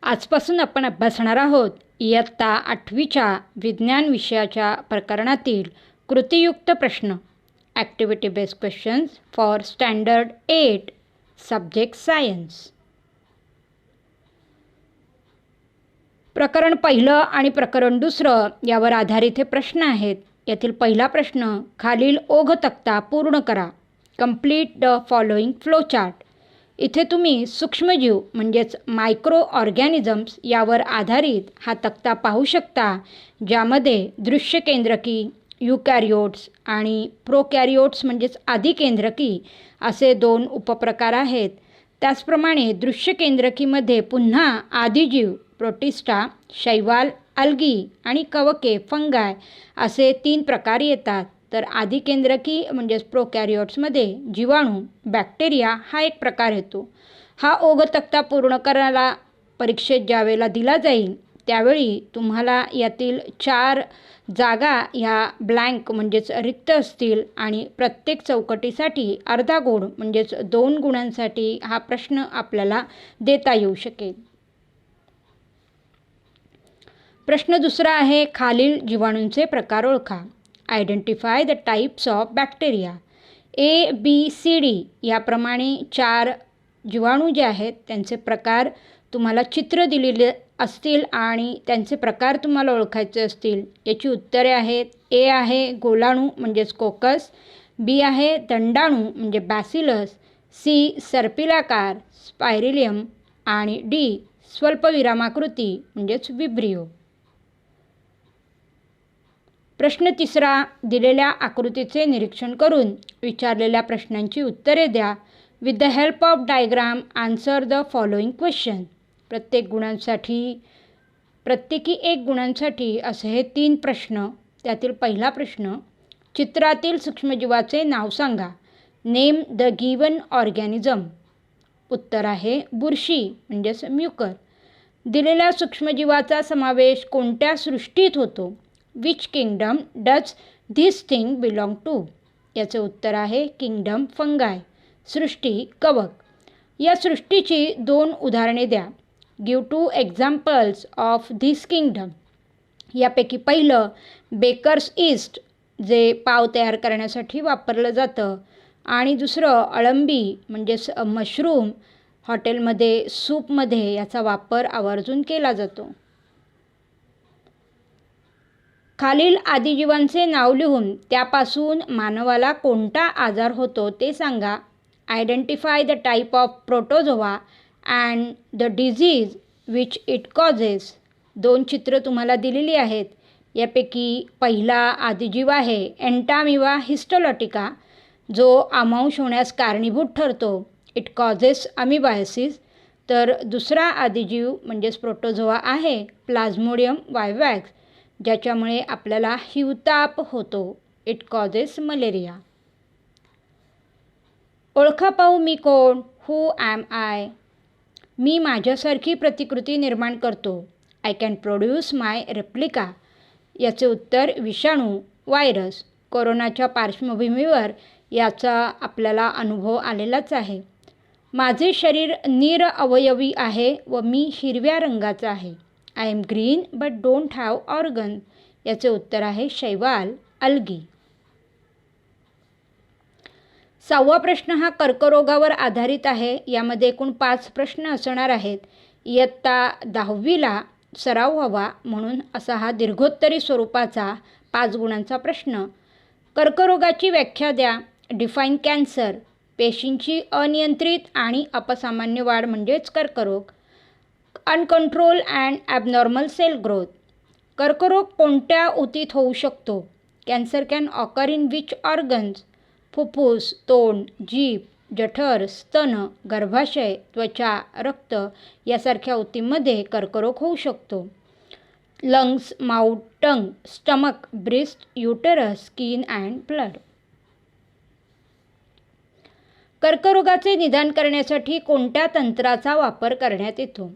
आजपासून आपण अभ्यासणार आहोत इयत्ता 8वीच्या विज्ञान विषयाच्या प्रकरणातील कृतीयुक्त प्रश्न activity based questions for standard 8 subject science. प्रकरण पहिलं आणि प्रकरण दुसरं यावर आधारित हे प्रश्न आहेत. यातील पहिला प्रश्न, खालील ओघ तक्ता पूर्ण करा. Complete the following flowchart. इथे तुम्ही सूक्ष्मजीव म्हणजेच मायक्रो ऑर्गॅनिझम्स यावर आधारित हा तक्ता पाहू शकता, ज्यामध्ये दृश्य केंद्रकी, युकॅरियोट्स आणि प्रोकॅरियोट्स म्हणजेच आदिकेंद्रकी असे दोन उपप्रकार आहेत. त्याचप्रमाणे दृश्य केंद्रकीमध्ये पुन्हा आदिजीव प्रोटिस्टा, शैवाल, अल्गी आणि कवके फंगाय असे 3 प्रकार येतात. तर आदिकेंद्रकी म्हणजेच प्रोकॅरियोट्समध्ये जीवाणू, बॅक्टेरिया हा एक प्रकार येतो. हा ओघ तक्ता पूर्ण करायला परीक्षेत ज्यावेळेला दिला जाईल त्यावेळी तुम्हाला यातील 4 जागा ह्या ब्लँक म्हणजेच रिक्त असतील आणि प्रत्येक चौकटीसाठी अर्धा गुण म्हणजेच 2 गुणांसाठी हा प्रश्न आपल्याला देता येऊ शकेल. प्रश्न दुसरा आहे, खालील जीवाणूंचे प्रकार ओळखा. Identify the types of bacteria. ABCD याप्रमाणे 4 जीवाणू जे आहेत त्यांचे प्रकार तुम्हाला चित्र दिलेले असतील आणि त्यांचे प्रकार तुम्हाला ओळखायचे असतील. याची उत्तरे आहेत. A आहे गोलाणू म्हणजेच कोकस, B आहे दंडाणू म्हणजे बॅसिलस, C सर्पिलाकार स्पायरिलियम आणि D स्वल्पविरामाकृती म्हणजेच विब्रिओ. प्रश्न तिसरा, दिलेल्या आकृतीचे निरीक्षण करून विचारलेल्या प्रश्नांची उत्तरे द्या. With the help of diagram answer the following question. प्रत्येकी 1 गुणांसाठी असे हे 3 प्रश्न. त्यातील पहिला प्रश्न, चित्रातील सूक्ष्मजीवाचे नाव सांगा. Name the given organism. उत्तर आहे बुरशी म्हणजेच म्युकर. दिलेल्या सूक्ष्मजीवाचा समावेश कोणत्या सृष्टीत होतो? Which kingdom does this thing belong to. याचे उत्तर आहे किंगडम फंगाय. सृष्टी कवक. या सृष्टीची 2 उदाहरणे द्या. Give 2 examples of this kingdom. यापैकी पहिलं बेकर्स ईस्ट जे पाव तयार करण्यासाठी वापरलं जातं आणि दुसरं अळंबी म्हणजेच मशरूम हॉटेलमध्ये सूपमध्ये याचा वापर आवर्जून केला जातो. खालील आदिजीवांचे नाव लिहून त्यापासून मानवाला कोणता आजार होतो ते सांगा. Identify the type of protozoa and the disease which it causes. 2 चित्र तुम्हाला दिलेली आहेत. यापैकी पहिला आदिजीव आहे एंटामिवा हिस्टोलॉटिका जो अमांश होण्यास कारणीभूत ठरतो. It causes amoebiasis. तर दुसरा आदिजीव म्हणजेच प्रोटोझोआ आहे प्लाझ्मोडियम वायवॅक्स ज्याच्यामुळे आपल्याला हिवताप होतो. It causes malaria. ओळखा पाहू मी कोण. हू ॲम आय. मी माझ्यासारखी प्रतिकृती निर्माण करतो. I can produce my replica. याचे उत्तर विषाणू, व्हायरस. कोरोनाच्या पार्श्वभूमीवर याचा आपल्याला अनुभव आलेलाच आहे. माझे शरीर निरअवयवी आहे व मी हिरव्या रंगाचा आहे. I am green but don't have organ. याचे उत्तर आहे शैवाल, अल्गी. 6वा प्रश्न हा कर्करोगावर आधारित आहे. यामध्ये एकूण 5 प्रश्न असणार आहेत. इयत्ता 10वीला सराव व्हावा म्हणून असा हा दीर्घोत्तरी स्वरूपाचा 5 गुणांचा प्रश्न. कर्करोगाची व्याख्या द्या. Define cancer. पेशींची अनियंत्रित आणि अपसामान्य वाढ म्हणजेच कर्करोग. Uncontrol and abnormal cell growth. कर्करोग कोणत्या ऊतीत होऊ शकतो? Cancer can occur in which organs? फुफ्फुस, तोंड, जीभ, जठर, स्तन, गर्भाशय, त्वचा, रक्त यासारख्या ऊतींमध्ये कर्करोग होऊ शकतो. Lungs, mouth, tongue, stomach, breast, uterus, skin and blood. कर्करोगाचे निदान करण्यासाठी कोणत्या तंत्राचा वापर करण्यात येतो?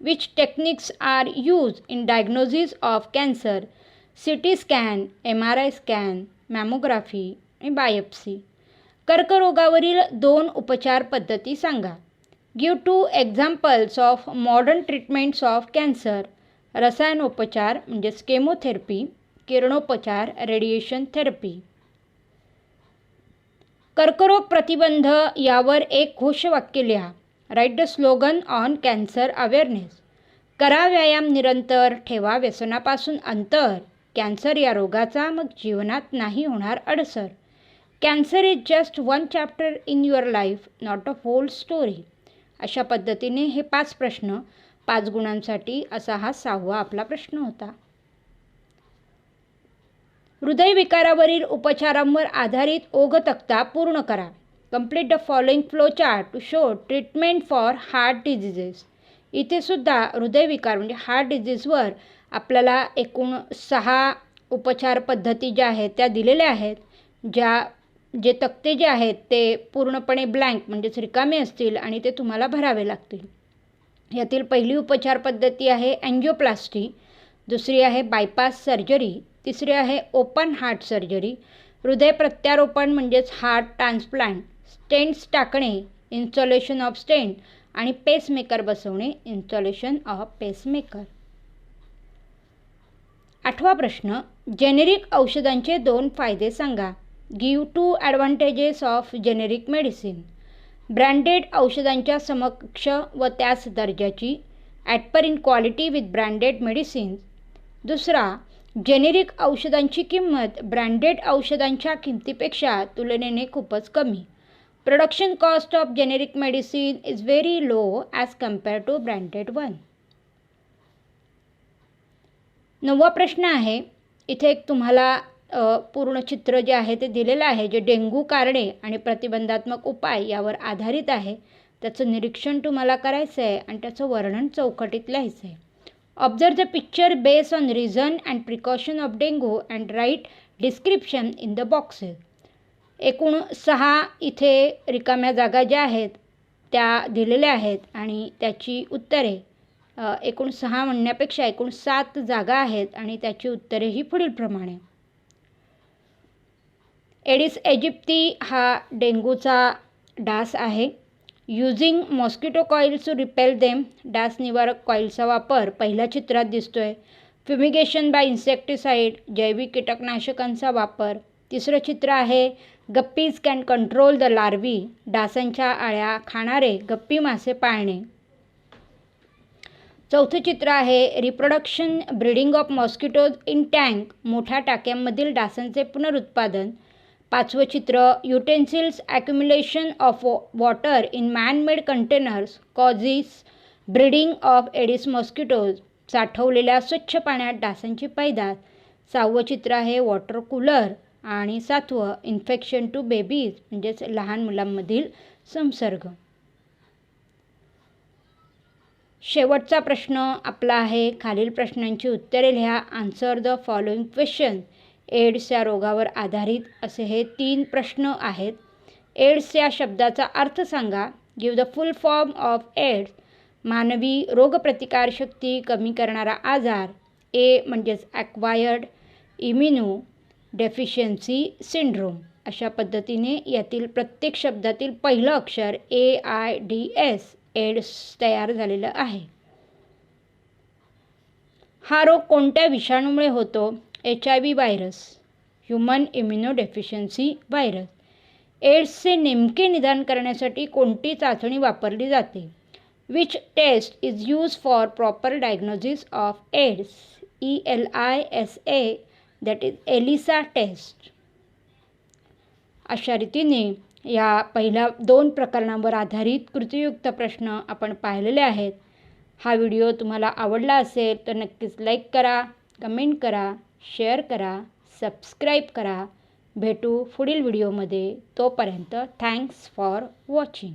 Which techniques are use in diagnosis of cancer? CT scan, MRI scan, mammography आणि बायोप्सी. कर्करोगावरील 2 उपचार पद्धती सांगा. Give 2 examples of modern treatments of cancer. रसायनोपचार म्हणजेच केमोथेरपी, किरणोपचार, रेडिएशन थेरपी. कर्करोग प्रतिबंध यावर एक घोषवाक्य लिहा. Write the slogan on cancer awareness. करा व्यायाम निरंतर, ठेवा व्यसनापासून अंतर. कॅन्सर या रोगाचा मग जीवनात नाही होणार अडसर. Cancer is just one chapter in your life, not a whole story. अशा पद्धतीने हे 5 प्रश्न 5 गुणांसाठी असा हा 6वा आपला प्रश्न होता. हृदयविकारावरील उपचारांवर आधारित ओघ तक्ता पूर्ण करा. Complete the following flow chart to show treatment for heart diseases. इथे सुद्धा हृदयविकार म्हणजे हार्ट डिझीजवर आपल्याला एकूण 6 उपचार पद्धती ज्या आहेत त्या दिलेल्या आहेत. जे तक्ते जे आहेत ते पूर्णपणे ब्लँक म्हणजेच रिकामे असतील आणि ते तुम्हाला भरावे लागतील. यातील पहिली उपचार पद्धती आहे अँजिओप्लास्टी, दुसरी आहे बायपास सर्जरी, तिसरी आहे ओपन हार्ट सर्जरी, हृदय प्रत्यारोपण म्हणजेच हार्ट ट्रान्सप्लांट, स्टेंट्स टाकणे, इन्स्टॉलेशन ऑफ स्टेंट आणि पेसमेकर बसवणे, इन्स्टॉलेशन ऑफ पेसमेकर. 8वा प्रश्न, जेनेरिक औषधांचे 2 फायदे सांगा. Give 2 advantages of generic medicine. Branded औषधांच्या समकक्ष व त्याच दर्जाची, at in quality with branded medicines. दुसरा, जेनेरिक औषधांची किंमत ब्रँडेड औषधांच्या किमतीपेक्षा तुलनेने खूपच कमी. Production cost of generic medicine is very low as compare to branded one. 9वा प्रश्न आहे. इथे एक तुम्हाला पूर्ण चित्र जे आहे ते दिलेलं आहे, जे डेंग्यू कारणे आणि प्रतिबंधात्मक उपाय यावर आधारित आहे. त्याचं निरीक्षण तुम्हाला करायचं आहे आणि त्याचं वर्णन चौकटीत लिहायचं आहे. Observe the picture based on reason and precaution of dengue and write description in the boxes. एकूण 6 इथे रिकाम्या जागा ज्या आहेत त्या दिलेल्या आहेत आणि त्याची उत्तरे एकूण 6 म्हणण्यापेक्षा एकूण 7 जागा आहेत आणि त्याची उत्तरेही पुढीलप्रमाणे. एडिस एजिप्ती हा डेंग्यूचा डास आहे. Using mosquito coils to repel them. डास निवारक कॉईलचा वापर पहिल्या चित्रात दिसतोय. फ्युमिगेशन बाय इन्सेक्टिसाइड, जैविक कीटकनाशकांचा वापर. तिसरं चित्र आहे guppies can control the larvae. डासांच्या आळ्या खाणारे गप्पी मासे पाळणे. चौथं चित्र आहे reproduction breeding of mosquitoes in tank. मोठ्या टाक्यांमधील डासांचे पुनरुत्पादन. 5वं चित्र utensils accumulation of water in manmade containers causes breeding of Aedes mosquitoes. साठवलेल्या स्वच्छ पाण्यात डासांची पैदास. 6वं चित्र आहे वॉटर कूलर आणि 7वं इन्फेक्शन टू बेबीज म्हणजेच लहान मुलांमधील संसर्ग. शेवटचा प्रश्न आपला आहे. खालील प्रश्नांची उत्तरे लिहा. Answer the following question. AIDS या रोगावर आधारित असे हे 3 प्रश्न आहेत. एड्स या शब्दाचा अर्थ सांगा. Give the full form of AIDS. मानवी रोगप्रतिकारशक्ती कमी करणारा आजार. ए म्हणजेच ॲक्वायर्ड इम्युनो डेफिशियन्सी सिंड्रोम. अशा पद्धतीने यातील प्रत्येक शब्दातील पहिलं अक्षर AIDS एड्स तयार झालेलं आहे. हा रोग कोणत्या विषाणूमुळे होतो? HIV virus, human immuno deficiency virus. एड्सचे नेमके निदान करण्यासाठी कोणती चाचणी वापरली जाते? Which test is use for proper diagnosis of AIDS? ELISA, that is ELISA test. अशा रीतीने या पहिल्या 2 प्रकरणांवर आधारित कृतीयुक्त प्रश्न आपण पाहिलेले आहेत. हा व्हिडिओ तुम्हाला आवडला असेल तर नक्कीच लाईक करा, कमेंट करा, शेअर करा, सबस्क्राईब करा. भेटू पुढील व्हिडिओमध्ये. तोपर्यंत थँक्स फॉर वॉचिंग.